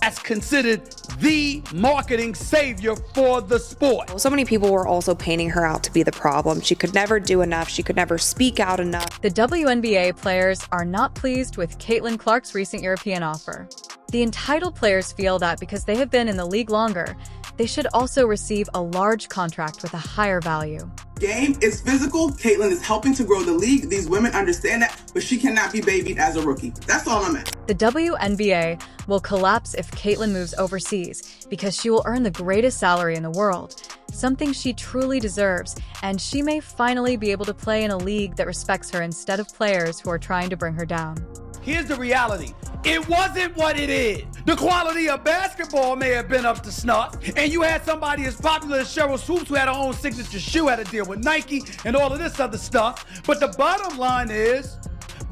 as considered the marketing savior for the sport. So many people were also painting her out to be the problem. She could never do enough. She could never speak out enough. The WNBA players are not pleased with Caitlin Clark's recent European offer. The entitled players feel that because they have been in the league longer, they should also receive a large contract with a higher value. Game is physical. Caitlin is helping to grow the league. These women understand that, but she cannot be babied as a rookie. That's all I'm at. The WNBA will collapse if Caitlin moves overseas because she will earn the greatest salary in the world, something she truly deserves, and she may finally be able to play in a league that respects her instead of players who are trying to bring her down. Here's the reality. It wasn't what it is. The quality of basketball may have been up to snuff, and you had somebody as popular as Cheryl Swoops who had her own signature shoe, had to deal with Nike and all of this other stuff. But the bottom line is,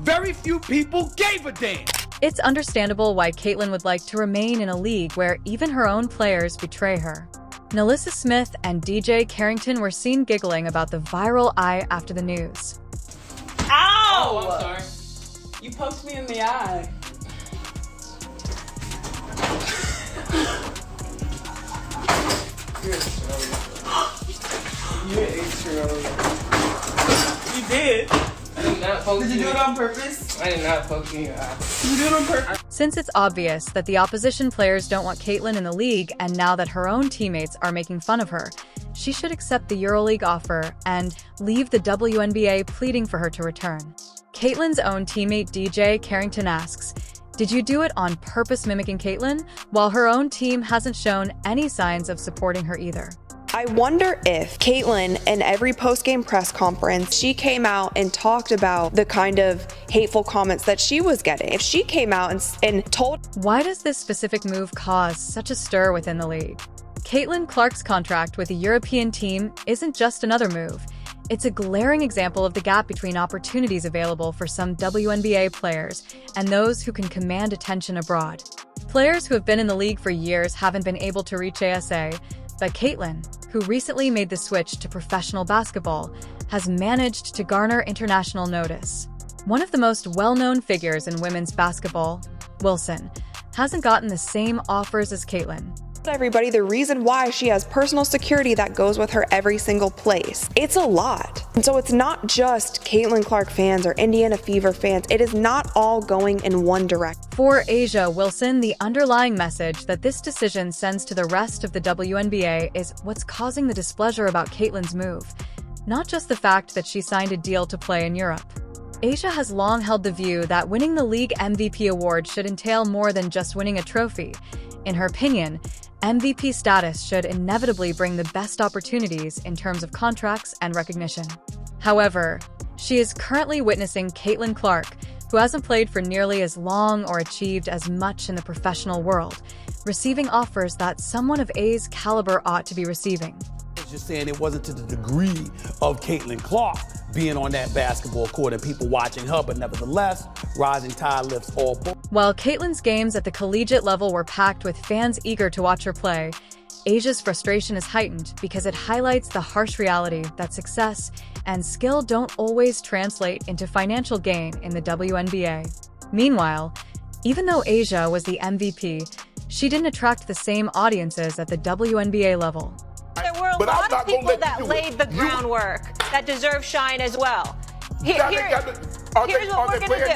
very few people gave a damn. It's understandable why Caitlin would like to remain in a league where even her own players betray her. Nalissa Smith and DJ Carrington were seen giggling about the viral eye after the news. Ow! Oh, I'm sorry. You poked me in the eye. You did. I did not poke you. Did you do it on purpose? I did not poke you in your eye. Did you do it on purpose? Since it's obvious that the opposition players don't want Caitlin in the league, and now that her own teammates are making fun of her, she should accept the EuroLeague offer and leave the WNBA pleading for her to return. Caitlin's own teammate DJ Carrington asks, "Did you do it on purpose mimicking Caitlin?" While her own team hasn't shown any signs of supporting her either. I wonder if Caitlin, in every post-game press conference, she came out and talked about the kind of hateful comments that she was getting. If she came out and told... Why does this specific move cause such a stir within the league? Caitlin Clark's contract with the European team isn't just another move. It's a glaring example of the gap between opportunities available for some WNBA players and those who can command attention abroad. Players who have been in the league for years haven't been able to reach ASA, but Caitlin, who recently made the switch to professional basketball, has managed to garner international notice. One of the most well-known figures in women's basketball, Wilson, hasn't gotten the same offers as Caitlin. Everybody the reason why she has personal security that goes with her every single place. It's a lot. And so it's not just Caitlin Clark fans or Indiana Fever fans. It is not all going in one direction. For Asia Wilson, the underlying message that this decision sends to the rest of the WNBA is what's causing the displeasure about Caitlin's move, not just the fact that she signed a deal to play in Europe. Asia has long held the view that winning the league MVP award should entail more than just winning a trophy. In her opinion, MVP status should inevitably bring the best opportunities in terms of contracts and recognition. However, she is currently witnessing Caitlin Clark, who hasn't played for nearly as long or achieved as much in the professional world, receiving offers that someone of A's caliber ought to be receiving. Just saying it wasn't to the degree of Caitlin Clark being on that basketball court and people watching her, but nevertheless, rising tide lifts all boats. While Caitlin's games at the collegiate level were packed with fans eager to watch her play, Asia's frustration is heightened because it highlights the harsh reality that success and skill don't always translate into financial gain in the WNBA. Meanwhile, even though Asia was the MVP, she didn't attract the same audiences at the WNBA level. There were a lot of people that laid the groundwork that deserve shine as well. Here's what we're going to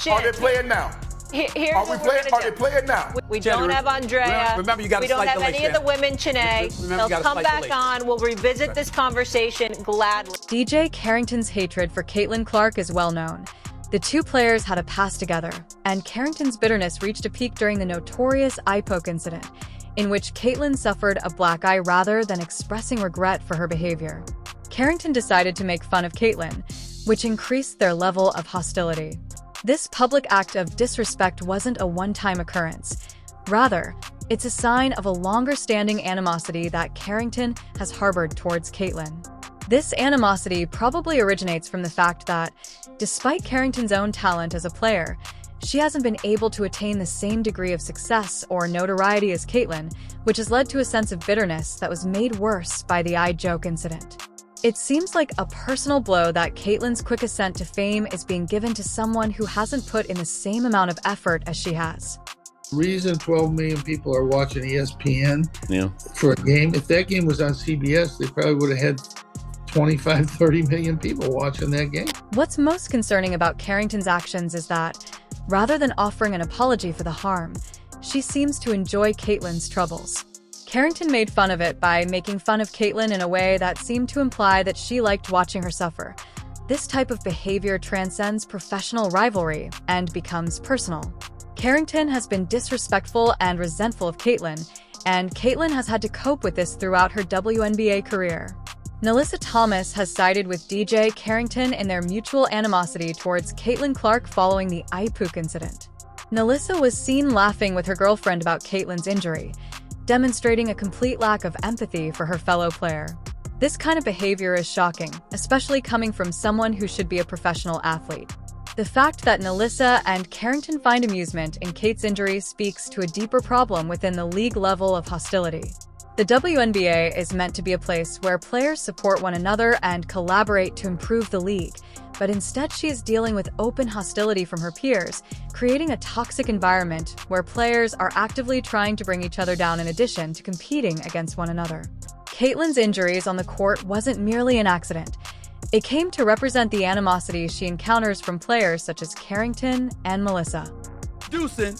do. Are they playing now? Here's what we're going to do. Are they playing now? We don't have Andrea. Remember, you got we don't have any of the women, Chanae. They'll come back on. We'll revisit this conversation gladly. DJ Carrington's hatred for Caitlin Clark is well known. The two players had a past together, and Carrington's bitterness reached a peak during the notorious eye poke incident, in which Caitlin suffered a black eye rather than expressing regret for her behavior. Carrington decided to make fun of Caitlin, which increased their level of hostility. This public act of disrespect wasn't a one-time occurrence. Rather, it's a sign of a longer-standing animosity that Carrington has harbored towards Caitlin. This animosity probably originates from the fact that, despite Carrington's own talent as a player, she hasn't been able to attain the same degree of success or notoriety as Caitlin, which has led to a sense of bitterness that was made worse by the eye joke incident. It seems like a personal blow that Caitlin's quick ascent to fame is being given to someone who hasn't put in the same amount of effort as she has. reason 12 million people are watching ESPN for a game, if that game was on CBS, they probably would have had 25, 30 million people watching that game. What's most concerning about Carrington's actions is that, rather than offering an apology for the harm, she seems to enjoy Caitlyn's troubles. Carrington made fun of it by making fun of Caitlyn in a way that seemed to imply that she liked watching her suffer. This type of behavior transcends professional rivalry and becomes personal. Carrington has been disrespectful and resentful of Caitlyn, and Caitlyn has had to cope with this throughout her WNBA career. Nalissa Thomas has sided with DJ Carrington in their mutual animosity towards Caitlyn Clark following the IPOC incident. Nalissa was seen laughing with her girlfriend about Caitlyn's injury, demonstrating a complete lack of empathy for her fellow player. This kind of behavior is shocking, especially coming from someone who should be a professional athlete. The fact that Nalissa and Carrington find amusement in Kate's injury speaks to a deeper problem within the league level of hostility. The WNBA is meant to be a place where players support one another and collaborate to improve the league, but instead she is dealing with open hostility from her peers, creating a toxic environment where players are actively trying to bring each other down in addition to competing against one another. Caitlyn's injuries on the court wasn't merely an accident. It came to represent the animosity she encounters from players such as Carrington and Melissa. Producing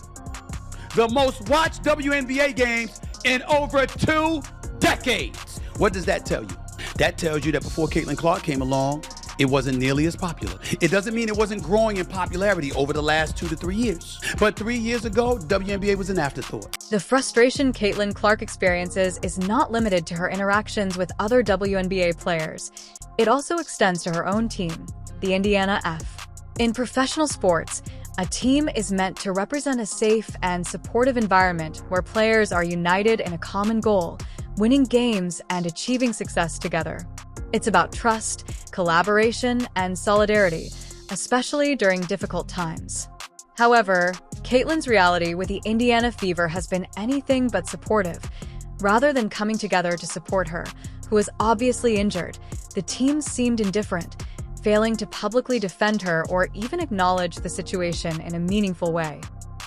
the most watched WNBA games in over 2 decades. What does that tell you? That tells you that before Caitlyn Clark came along, it wasn't nearly as popular. It doesn't mean it wasn't growing in popularity over the last 2 to 3 years. But 3 years ago, WNBA was an afterthought. The frustration Caitlyn Clark experiences is not limited to her interactions with other WNBA players. It also extends to her own team, the Indiana F. In professional sports, a team is meant to represent a safe and supportive environment where players are united in a common goal, winning games and achieving success together. It's about trust, collaboration, and solidarity, especially during difficult times. However, Caitlyn's reality with the Indiana Fever has been anything but supportive. Rather than coming together to support her, who was obviously injured, the team seemed indifferent, failing to publicly defend her or even acknowledge the situation in a meaningful way.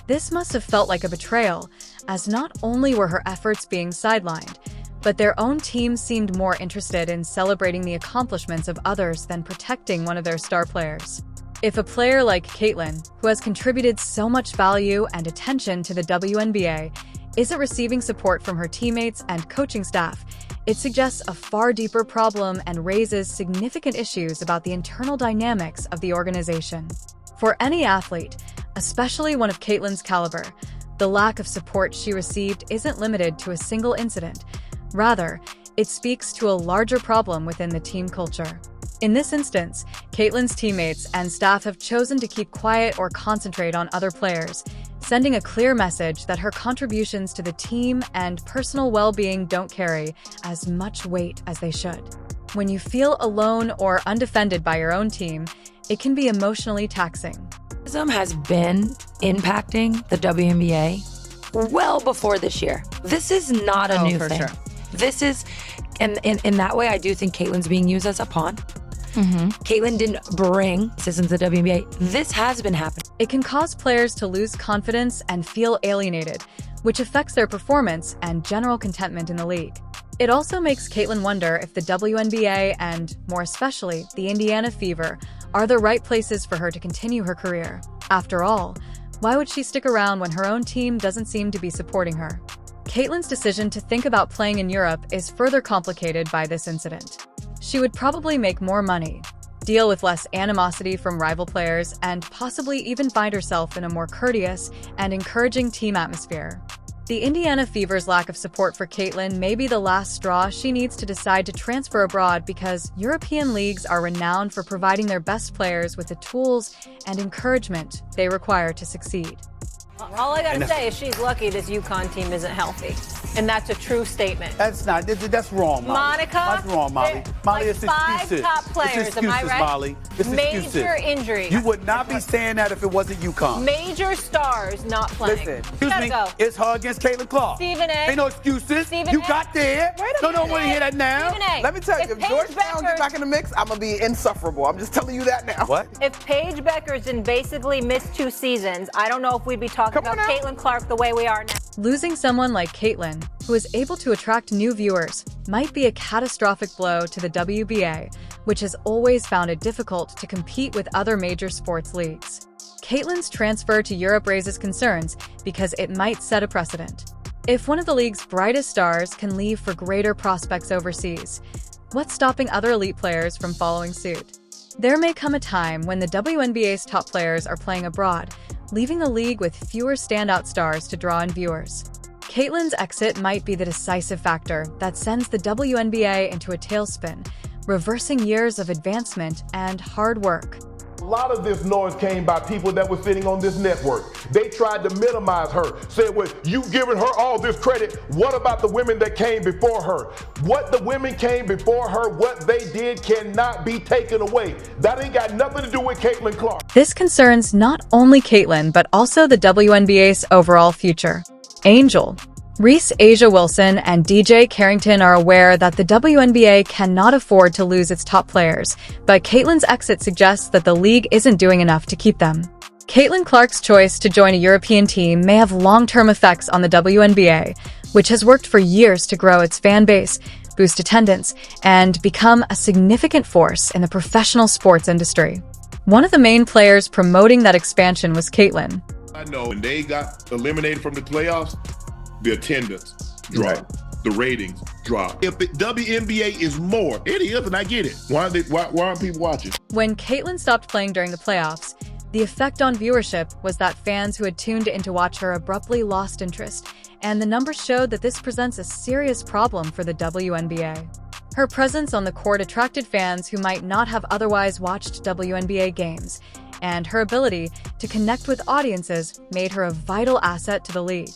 This must have felt like a betrayal, as not only were her efforts being sidelined, but their own team seemed more interested in celebrating the accomplishments of others than protecting one of their star players. If a player like Caitlyn, who has contributed so much value and attention to the WNBA, isn't receiving support from her teammates and coaching staff, it suggests a far deeper problem and raises significant issues about the internal dynamics of the organization. For any athlete, especially one of Caitlyn's caliber, the lack of support she received isn't limited to a single incident. Rather, it speaks to a larger problem within the team culture. In this instance, Caitlyn's teammates and staff have chosen to keep quiet or concentrate on other players, sending a clear message that her contributions to the team and personal well-being don't carry as much weight as they should. When you feel alone or undefended by your own team, it can be emotionally taxing. Racism has been impacting the WNBA well before this year. This is not a new thing. Sure. This is, and in that way, I do think Caitlyn's being used as a pawn. Caitlyn didn't bring racism to the WNBA. This has been happening. It can cause players to lose confidence and feel alienated, which affects their performance and general contentment in the league. It also makes Caitlyn wonder if the WNBA and, more especially, the Indiana Fever are the right places for her to continue her career. After all, why would she stick around when her own team doesn't seem to be supporting her? Caitlyn's decision to think about playing in Europe is further complicated by this incident. She would probably make more money, deal with less animosity from rival players, and possibly even find herself in a more courteous and encouraging team atmosphere. The Indiana Fever's lack of support for Caitlyn may be the last straw she needs to decide to transfer abroad, because European leagues are renowned for providing their best players with the tools and encouragement they require to succeed. All I gotta say is she's lucky this UConn team isn't healthy. And that's a true statement. That's not. That's wrong, Molly. Monica. That's wrong, Molly. Molly, like it's five excuses. top players, It's excuses, am I right? Molly. It's excuses. Major injuries. You would not be saying that if it wasn't UConn. Major stars not playing. Listen, Excuse me. Go. It's her against Caitlin Clark. Stephen A. Ain't no excuses. Stephen You A. got there. Wait a No, want to hear that now. Stephen A. Let me tell you, if Georgetown get back in the mix, I'm going to be insufferable. I'm just telling you that now. What? If Paige Beckerson basically missed 2 seasons, I don't know if we'd be talking about Caitlin Clark the way we are now. Losing someone like Caitlin, who is able to attract new viewers, might be a catastrophic blow to the WNBA, which has always found it difficult to compete with other major sports leagues. Caitlin's transfer to Europe raises concerns because it might set a precedent. If one of the league's brightest stars can leave for greater prospects overseas, what's stopping other elite players from following suit? There may come a time when the WNBA's top players are playing abroad, leaving the league with fewer standout stars to draw in viewers. Caitlin's exit might be the decisive factor that sends the WNBA into a tailspin, reversing years of advancement and hard work. A lot of this noise came by people that were sitting on this network. They tried to minimize her, said, well, you giving her all this credit. What about the women that came before her? What the women came before her, what they did cannot be taken away. That ain't got nothing to do with Caitlin Clark. This concerns not only Caitlin, but also the WNBA's overall future. Angel, Reese Asia Wilson, and DJ Carrington are aware that the WNBA cannot afford to lose its top players, but Caitlin's exit suggests that the league isn't doing enough to keep them. Caitlin Clark's choice to join a European team may have long-term effects on the WNBA, which has worked for years to grow its fan base, boost attendance, and become a significant force in the professional sports industry. One of the main players promoting that expansion was Caitlin. I know when they got eliminated from the playoffs, the attendance dropped, the ratings dropped. If the WNBA is more, it is, and I get it. Why aren't people watching? When Caitlin stopped playing during the playoffs, the effect on viewership was that fans who had tuned in to watch her abruptly lost interest, and the numbers showed that this presents a serious problem for the WNBA. Her presence on the court attracted fans who might not have otherwise watched WNBA games, and her ability to connect with audiences made her a vital asset to the league.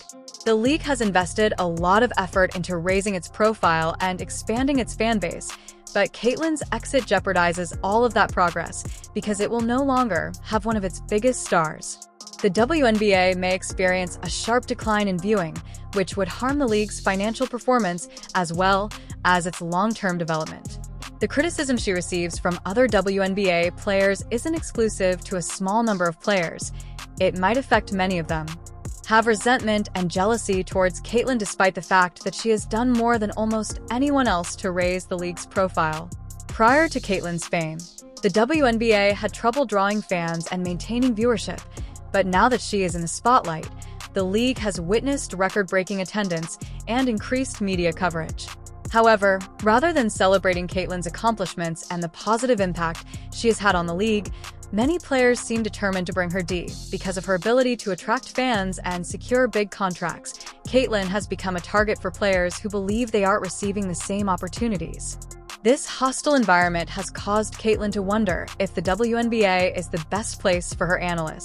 The league has invested a lot of effort into raising its profile and expanding its fan base, but Caitlin's exit jeopardizes all of that progress because it will no longer have one of its biggest stars. The WNBA may experience a sharp decline in viewing, which would harm the league's financial performance as well as its long-term development. The criticism she receives from other WNBA players isn't exclusive to a small number of players. It might affect many of them. Have resentment and jealousy towards Caitlin despite the fact that she has done more than almost anyone else to raise the league's profile. Prior to Caitlin's fame, the WNBA had trouble drawing fans and maintaining viewership, but now that she is in the spotlight, the league has witnessed record-breaking attendance and increased media coverage. However, rather than celebrating Caitlin's accomplishments and the positive impact she has had on the league, many players seem determined to bring her D because of her ability to attract fans and secure big contracts. Caitlin has become a target for players who believe they aren't receiving the same opportunities. This hostile environment has caused Caitlin to wonder if the WNBA is the best place for her analysts.